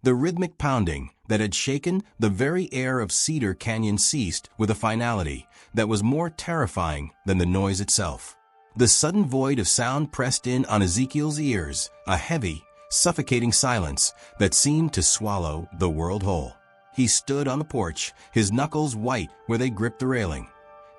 The rhythmic pounding that had shaken the very air of Cedar Canyon ceased with a finality that was more terrifying than the noise itself. The sudden void of sound pressed in on Ezekiel's ears, a heavy, suffocating silence that seemed to swallow the world whole. He stood on the porch, his knuckles white where they gripped the railing,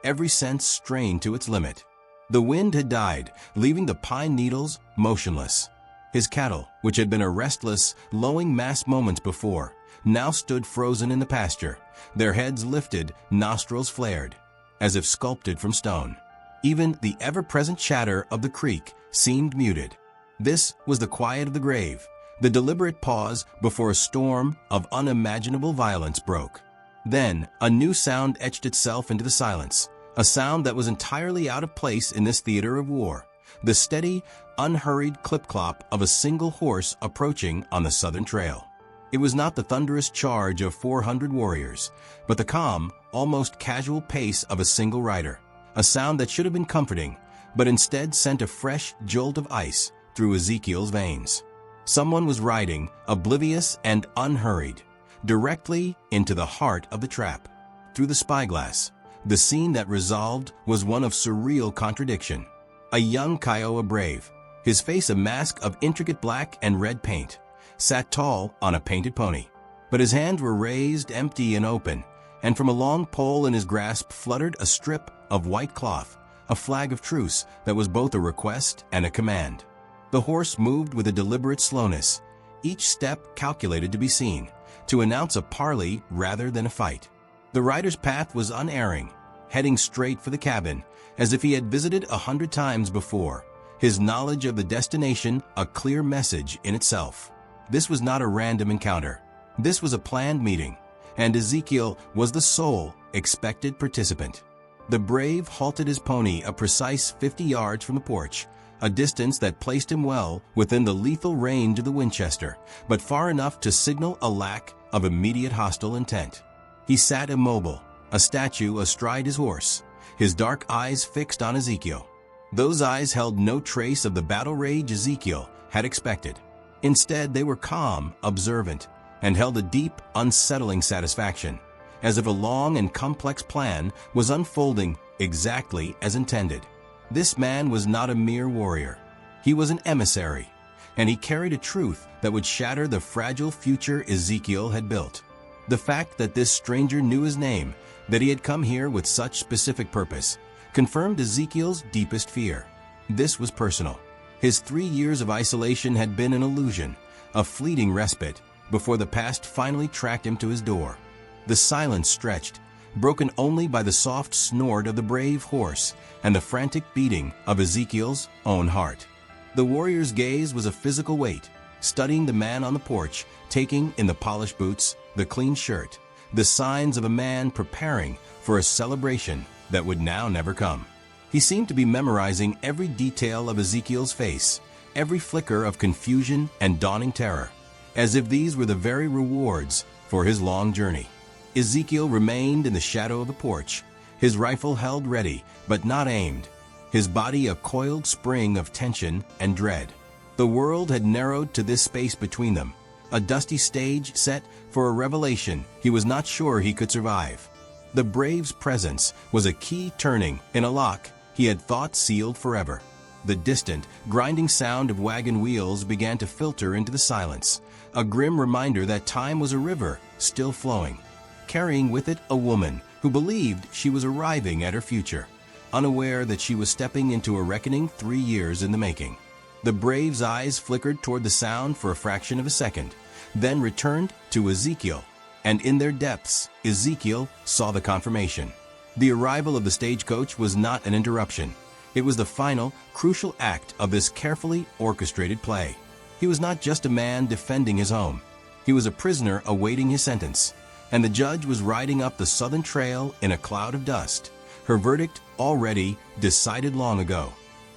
every sense strained to its limit. The wind had died, leaving the pine needles motionless. His cattle, which had been a restless, lowing mass moments before, now stood frozen in the pasture, their heads lifted, nostrils flared, as if sculpted from stone. Even the ever-present chatter of the creek seemed muted. This was the quiet of the grave, the deliberate pause before a storm of unimaginable violence broke. Then, a new sound etched itself into the silence, a sound that was entirely out of place in this theater of war, the steady, unhurried clip-clop of a single horse approaching on the southern trail. It was not the thunderous charge of 400 warriors, but the calm, almost casual pace of a single rider, a sound that should have been comforting, but instead sent a fresh jolt of ice through Ezekiel's veins. Someone was riding, oblivious and unhurried, directly into the heart of the trap. Through the spyglass, the scene that resolved was one of surreal contradiction. A young Kiowa brave, his face a mask of intricate black and red paint, sat tall on a painted pony. But his hands were raised, empty and open, and from a long pole in his grasp fluttered a strip of white cloth, a flag of truce that was both a request and a command. The horse moved with a deliberate slowness, each step calculated to be seen, to announce a parley rather than a fight. The rider's path was unerring, heading straight for the cabin, as if he had visited 100 times before, his knowledge of the destination a clear message in itself. This was not a random encounter. This was a planned meeting, and Ezekiel was the sole expected participant. The brave halted his pony a precise 50 yards from the porch, a distance that placed him well within the lethal range of the Winchester, but far enough to signal a lack of immediate hostile intent. He sat immobile, a statue astride his horse, his dark eyes fixed on Ezekiel. Those eyes held no trace of the battle rage Ezekiel had expected. Instead, they were calm, observant, and held a deep, unsettling satisfaction, as if a long and complex plan was unfolding exactly as intended. This man was not a mere warrior. He was an emissary, and he carried a truth that would shatter the fragile future Ezekiel had built. The fact that this stranger knew his name, that he had come here with such specific purpose, confirmed Ezekiel's deepest fear. This was personal. His 3 years of isolation had been an illusion, a fleeting respite, before the past finally tracked him to his door. The silence stretched, broken only by the soft snort of the brave horse and the frantic beating of Ezekiel's own heart. The warrior's gaze was a physical weight, studying the man on the porch, taking in the polished boots, the clean shirt, the signs of a man preparing for a celebration that would now never come. He seemed to be memorizing every detail of Ezekiel's face, every flicker of confusion and dawning terror, as if these were the very rewards for his long journey. Ezekiel remained in the shadow of the porch, his rifle held ready but not aimed, his body a coiled spring of tension and dread. The world had narrowed to this space between them, a dusty stage set for a revelation he was not sure he could survive. The brave's presence was a key turning in a lock he had thought sealed forever. The distant, grinding sound of wagon wheels began to filter into the silence, a grim reminder that time was a river still flowing, carrying with it a woman who believed she was arriving at her future, unaware that she was stepping into a reckoning 3 years in the making. The brave's eyes flickered toward the sound for a fraction of a second, then returned to Ezekiel, and in their depths, Ezekiel saw the confirmation. The arrival of the stagecoach was not an interruption. It was the final, crucial act of this carefully orchestrated play. He was not just a man defending his home. He was a prisoner awaiting his sentence, and the judge was riding up the southern trail in a cloud of dust, her verdict already decided long ago.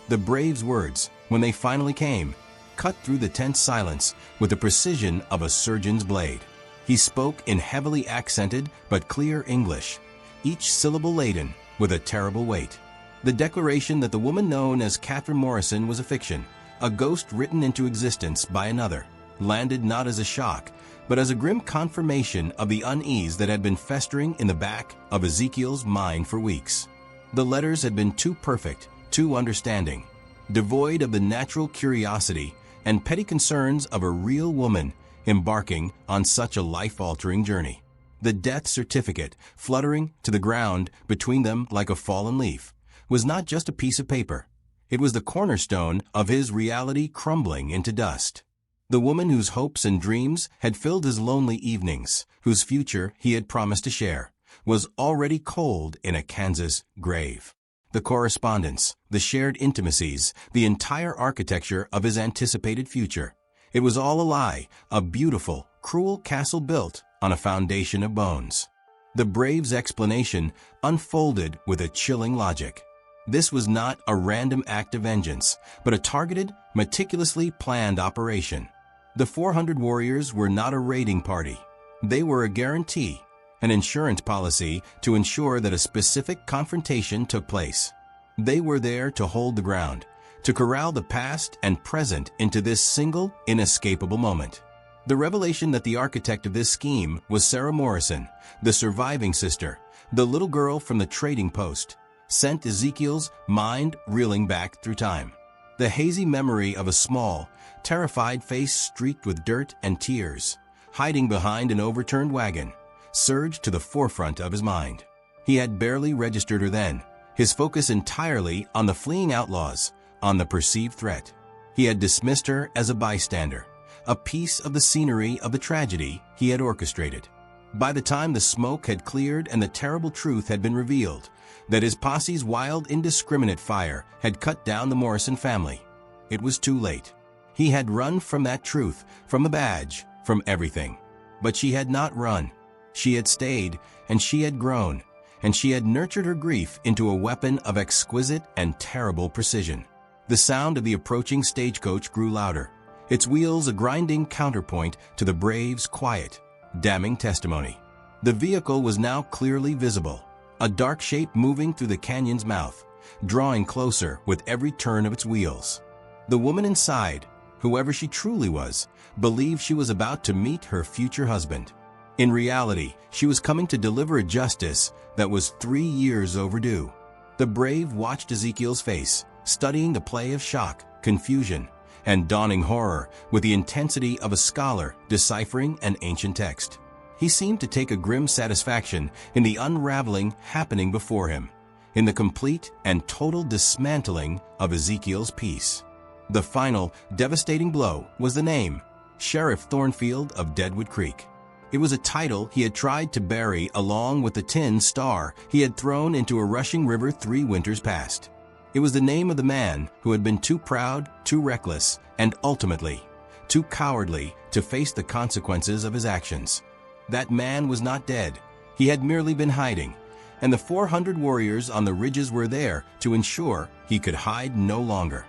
The brave's words, when they finally came, cut through the tense silence with the precision of a surgeon's blade. He spoke in heavily accented but clear English, each syllable laden with a terrible weight. The declaration that the woman known as Catherine Morrison was a fiction, a ghost written into existence by another, landed not as a shock, but as a grim confirmation of the unease that had been festering in the back of Ezekiel's mind for weeks. The letters had been too perfect, too understanding, devoid of the natural curiosity and petty concerns of a real woman embarking on such a life-altering journey. The death certificate, fluttering to the ground between them like a fallen leaf, was not just a piece of paper. It was the cornerstone of his reality crumbling into dust. The woman whose hopes and dreams had filled his lonely evenings, whose future he had promised to share, was already cold in a Kansas grave. The correspondence, the shared intimacies, the entire architecture of his anticipated future. It was all a lie, a beautiful, cruel castle built on a foundation of bones. The Brave's explanation unfolded with a chilling logic. This was not a random act of vengeance, but a targeted, meticulously planned operation. The 400 warriors were not a raiding party. They were a guarantee, an insurance policy to ensure that a specific confrontation took place. They were there to hold the ground, to corral the past and present into this single, inescapable moment. The revelation that the architect of this scheme was Sarah Morrison, the surviving sister, the little girl from the trading post, sent Ezekiel's mind reeling back through time. The hazy memory of a small, terrified face streaked with dirt and tears, hiding behind an overturned wagon, surged to the forefront of his mind. He had barely registered her then, his focus entirely on the fleeing outlaws, on the perceived threat. He had dismissed her as a bystander, a piece of the scenery of the tragedy he had orchestrated. By the time the smoke had cleared and the terrible truth had been revealed, that his posse's wild, indiscriminate fire had cut down the Morrison family, it was too late. He had run from that truth, from the badge, from everything. But she had not run. She had stayed, and she had grown, and she had nurtured her grief into a weapon of exquisite and terrible precision. The sound of the approaching stagecoach grew louder, its wheels a grinding counterpoint to the Brave's quiet, damning testimony. The vehicle was now clearly visible, a dark shape moving through the canyon's mouth, drawing closer with every turn of its wheels. The woman inside, whoever she truly was, believed she was about to meet her future husband. In reality, she was coming to deliver a justice that was 3 years overdue. The Brave watched Ezekiel's face, studying the play of shock, confusion, and dawning horror with the intensity of a scholar deciphering an ancient text. He seemed to take a grim satisfaction in the unraveling happening before him, in the complete and total dismantling of Ezekiel's peace. The final, devastating blow was the name, Sheriff Thornfield of Deadwood Creek. It was a title he had tried to bury along with the tin star he had thrown into a rushing river 3 winters past. It was the name of the man who had been too proud, too reckless, and ultimately, too cowardly to face the consequences of his actions. That man was not dead. He had merely been hiding, and the 400 warriors on the ridges were there to ensure he could hide no longer.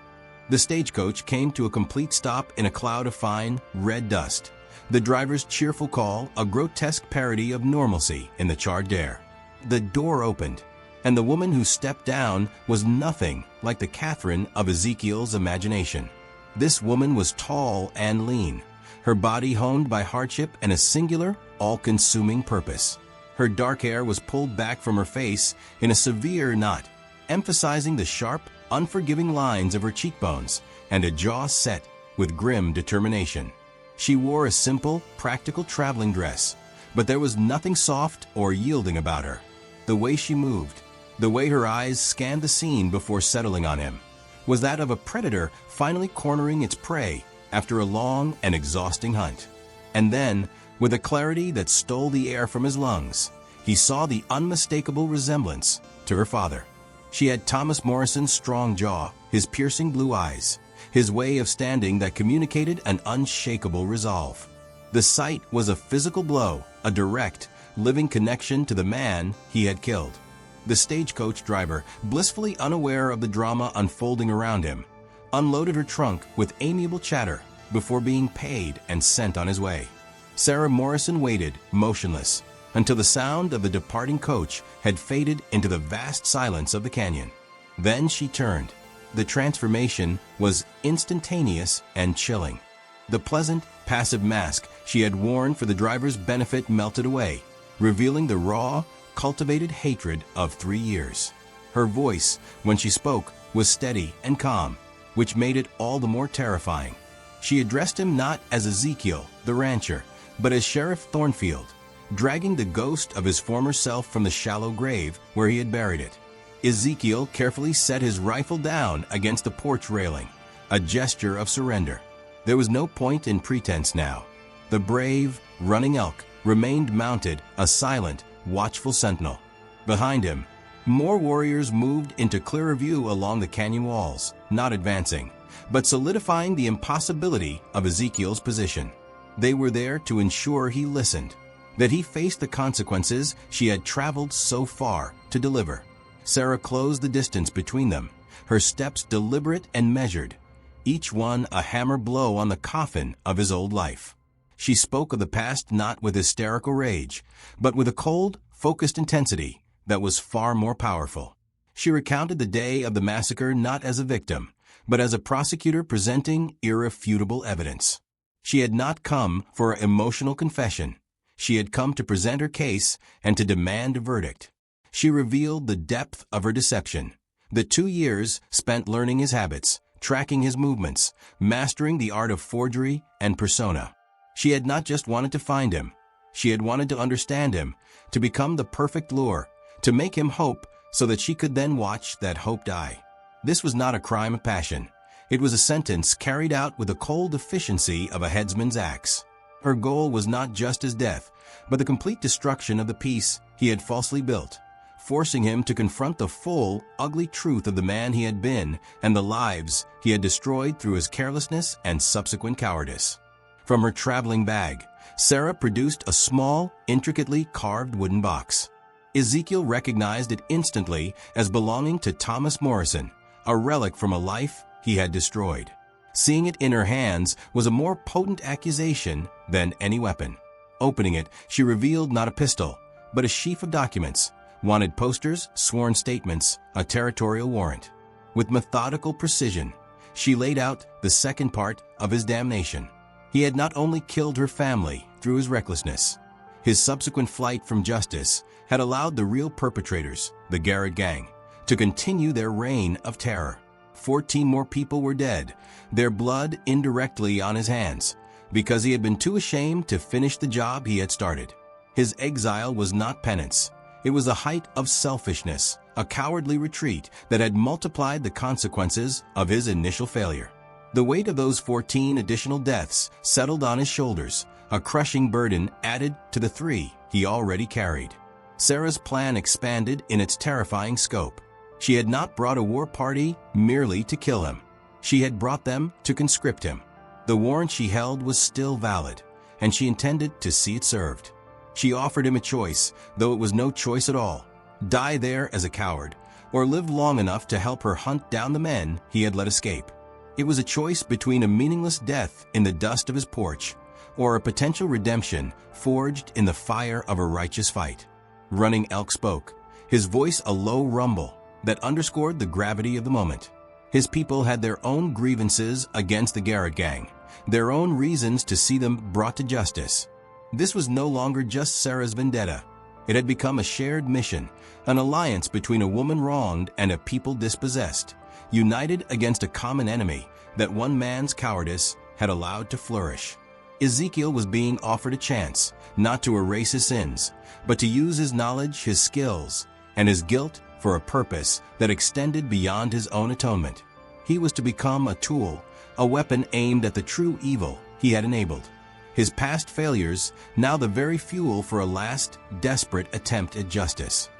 The stagecoach came to a complete stop in a cloud of fine, red dust. The driver's cheerful call, a grotesque parody of normalcy in the charged air. The door opened, and the woman who stepped down was nothing like the Catherine of Ezekiel's imagination. This woman was tall and lean, her body honed by hardship and a singular, all-consuming purpose. Her dark hair was pulled back from her face in a severe knot, emphasizing the sharp, unforgiving lines of her cheekbones and a jaw set with grim determination. She wore a simple, practical traveling dress, but there was nothing soft or yielding about her. The way she moved, the way her eyes scanned the scene before settling on him, was that of a predator finally cornering its prey after a long and exhausting hunt. And then, with a clarity that stole the air from his lungs, he saw the unmistakable resemblance to her father. She had Thomas Morrison's strong jaw, his piercing blue eyes, his way of standing that communicated an unshakable resolve. The sight was a physical blow, a direct, living connection to the man he had killed. The stagecoach driver, blissfully unaware of the drama unfolding around him, unloaded her trunk with amiable chatter before being paid and sent on his way. Sarah Morrison waited, motionless, until the sound of the departing coach had faded into the vast silence of the canyon. Then she turned. The transformation was instantaneous and chilling. The pleasant, passive mask she had worn for the driver's benefit melted away, revealing the raw, cultivated hatred of 3 years. Her voice, when she spoke, was steady and calm, which made it all the more terrifying. She addressed him not as Ezekiel, the rancher, but as Sheriff Thornfield, dragging the ghost of his former self from the shallow grave where he had buried it. Ezekiel carefully set his rifle down against the porch railing, a gesture of surrender. There was no point in pretense now. The brave, running elk remained mounted, a silent, watchful sentinel. Behind him, more warriors moved into clearer view along the canyon walls, not advancing, but solidifying the impossibility of Ezekiel's position. They were there to ensure he listened, that he faced the consequences she had traveled so far to deliver. Sarah closed the distance between them, her steps deliberate and measured, each one a hammer blow on the coffin of his old life. She spoke of the past not with hysterical rage, but with a cold, focused intensity that was far more powerful. She recounted the day of the massacre not as a victim, but as a prosecutor presenting irrefutable evidence. She had not come for an emotional confession. She had come to present her case and to demand a verdict. She revealed the depth of her deception, the 2 years spent learning his habits, tracking his movements, mastering the art of forgery and persona. She had not just wanted to find him. She had wanted to understand him, to become the perfect lure, to make him hope so that she could then watch that hope die. This was not a crime of passion. It was a sentence carried out with the cold efficiency of a headsman's axe. Her goal was not just his death, but the complete destruction of the peace he had falsely built, forcing him to confront the full, ugly truth of the man he had been and the lives he had destroyed through his carelessness and subsequent cowardice. From her traveling bag, Sarah produced a small, intricately carved wooden box. Ezekiel recognized it instantly as belonging to Thomas Morrison, a relic from a life he had destroyed. Seeing it in her hands was a more potent accusation than any weapon. Opening it, she revealed not a pistol, but a sheaf of documents, wanted posters, sworn statements, a territorial warrant. With methodical precision, she laid out the second part of his damnation. He had not only killed her family through his recklessness. His subsequent flight from justice had allowed the real perpetrators, the Garrett Gang, to continue their reign of terror. 14 more people were dead, their blood indirectly on his hands, because he had been too ashamed to finish the job he had started. His exile was not penance. It was a height of selfishness, a cowardly retreat that had multiplied the consequences of his initial failure. The weight of those 14 additional deaths settled on his shoulders, a crushing burden added to the 3 he already carried. Sarah's plan expanded in its terrifying scope. She had not brought a war party merely to kill him. She had brought them to conscript him. The warrant she held was still valid, and she intended to see it served. She offered him a choice, though it was no choice at all: die there as a coward, or live long enough to help her hunt down the men he had let escape. It was a choice between a meaningless death in the dust of his porch, or a potential redemption forged in the fire of a righteous fight. Running Elk spoke, his voice a low rumble that underscored the gravity of the moment. His people had their own grievances against the Garrett Gang, their own reasons to see them brought to justice. This was no longer just Sarah's vendetta. It had become a shared mission, an alliance between a woman wronged and a people dispossessed, united against a common enemy that one man's cowardice had allowed to flourish. Ezekiel was being offered a chance, not to erase his sins, but to use his knowledge, his skills, and his guilt for a purpose that extended beyond his own atonement. He was to become a tool, a weapon aimed at the true evil he had enabled. His past failures, now the very fuel for a last, desperate attempt at justice.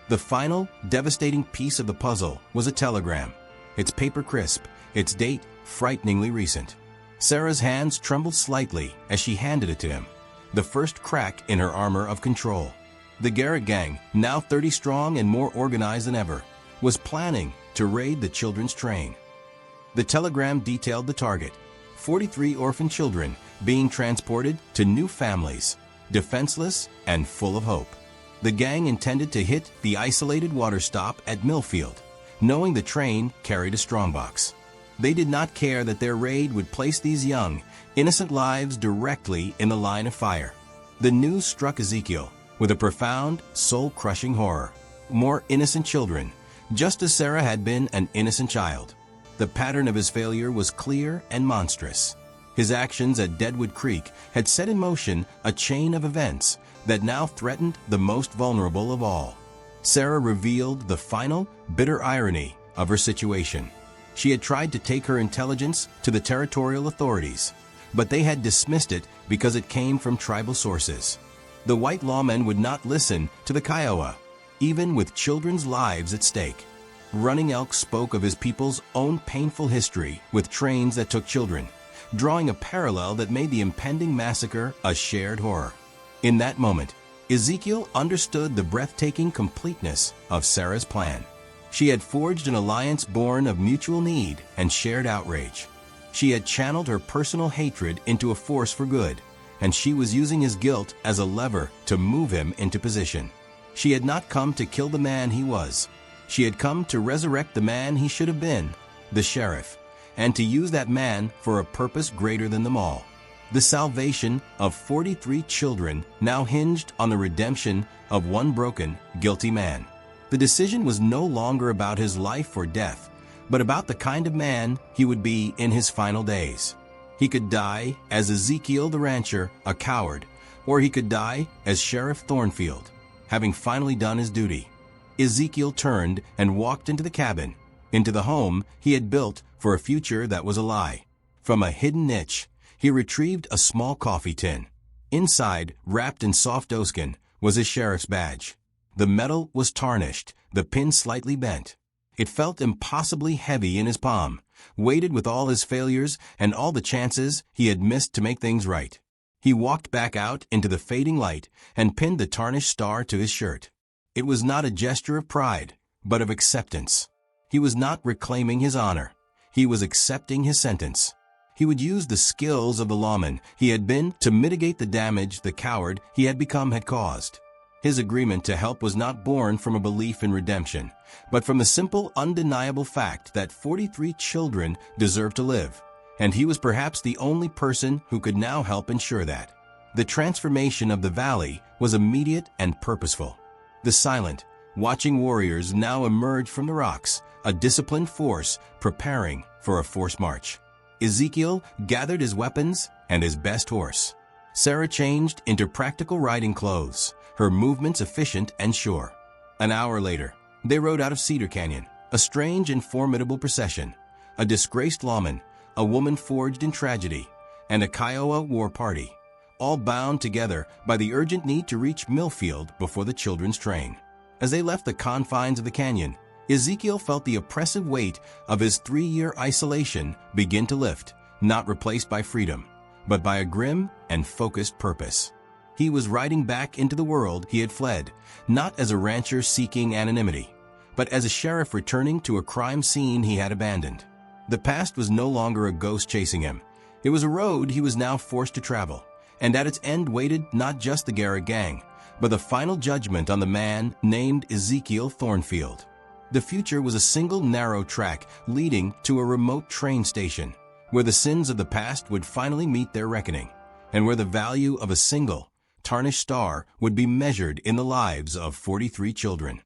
The final, devastating piece of the puzzle was a telegram, its paper crisp, its date frighteningly recent. Sarah's hands trembled slightly as she handed it to him, the first crack in her armor of control. The Garrett Gang, now 30 strong and more organized than ever, was planning to raid the children's train. The telegram detailed the target: 43 orphan children being transported to new families, defenseless and full of hope. The gang intended to hit the isolated water stop at Millfield, knowing the train carried a strongbox. They did not care that their raid would place these young, innocent lives directly in the line of fire. The news struck Ezekiel with a profound, soul-crushing horror. More innocent children, just as Sarah had been an innocent child. The pattern of his failure was clear and monstrous. His actions at Deadwood Creek had set in motion a chain of events that now threatened the most vulnerable of all. Sarah revealed the final, bitter irony of her situation. She had tried to take her intelligence to the territorial authorities, but they had dismissed it because it came from tribal sources. The white lawmen would not listen to the Kiowa, even with children's lives at stake. Running Elk spoke of his people's own painful history with trains that took children, drawing a parallel that made the impending massacre a shared horror. In that moment, Ezekiel understood the breathtaking completeness of Sarah's plan. She had forged an alliance born of mutual need and shared outrage. She had channeled her personal hatred into a force for good, and she was using his guilt as a lever to move him into position. She had not come to kill the man he was. She had come to resurrect the man he should have been, the sheriff, and to use that man for a purpose greater than them all. The salvation of 43 children now hinged on the redemption of one broken, guilty man. The decision was no longer about his life or death, but about the kind of man he would be in his final days. He could die as Ezekiel the rancher, a coward, or he could die as Sheriff Thornfield, having finally done his duty. Ezekiel turned and walked into the cabin, into the home he had built for a future that was a lie. From a hidden niche, he retrieved a small coffee tin. Inside, wrapped in soft oilskin, was his sheriff's badge. The metal was tarnished, the pin slightly bent. It felt impossibly heavy in his palm, weighted with all his failures and all the chances he had missed to make things right. He walked back out into the fading light and pinned the tarnished star to his shirt. It was not a gesture of pride, but of acceptance. He was not reclaiming his honor. He was accepting his sentence. He would use the skills of the lawman he had been to mitigate the damage the coward he had become had caused. His agreement to help was not born from a belief in redemption, but from the simple, undeniable fact that 43 children deserved to live, and he was perhaps the only person who could now help ensure that. The transformation of the valley was immediate and purposeful. The silent, watching warriors now emerged from the rocks, a disciplined force preparing for a forced march. Ezekiel gathered his weapons and his best horse. Sarah changed into practical riding clothes, her movements efficient and sure. An hour later, they rode out of Cedar Canyon, a strange and formidable procession. A disgraced lawman, a woman forged in tragedy, and a Kiowa war party, all bound together by the urgent need to reach Millfield before the children's train. As they left the confines of the canyon, Ezekiel felt the oppressive weight of his 3-year isolation begin to lift, not replaced by freedom, but by a grim and focused purpose. He was riding back into the world he had fled, not as a rancher seeking anonymity, but as a sheriff returning to a crime scene he had abandoned. The past was no longer a ghost chasing him. It was a road he was now forced to travel, and at its end waited not just the Garrett gang, but the final judgment on the man named Ezekiel Thornfield. The future was a single narrow track leading to a remote train station, where the sins of the past would finally meet their reckoning, and where the value of a single, tarnished star would be measured in the lives of 43 children.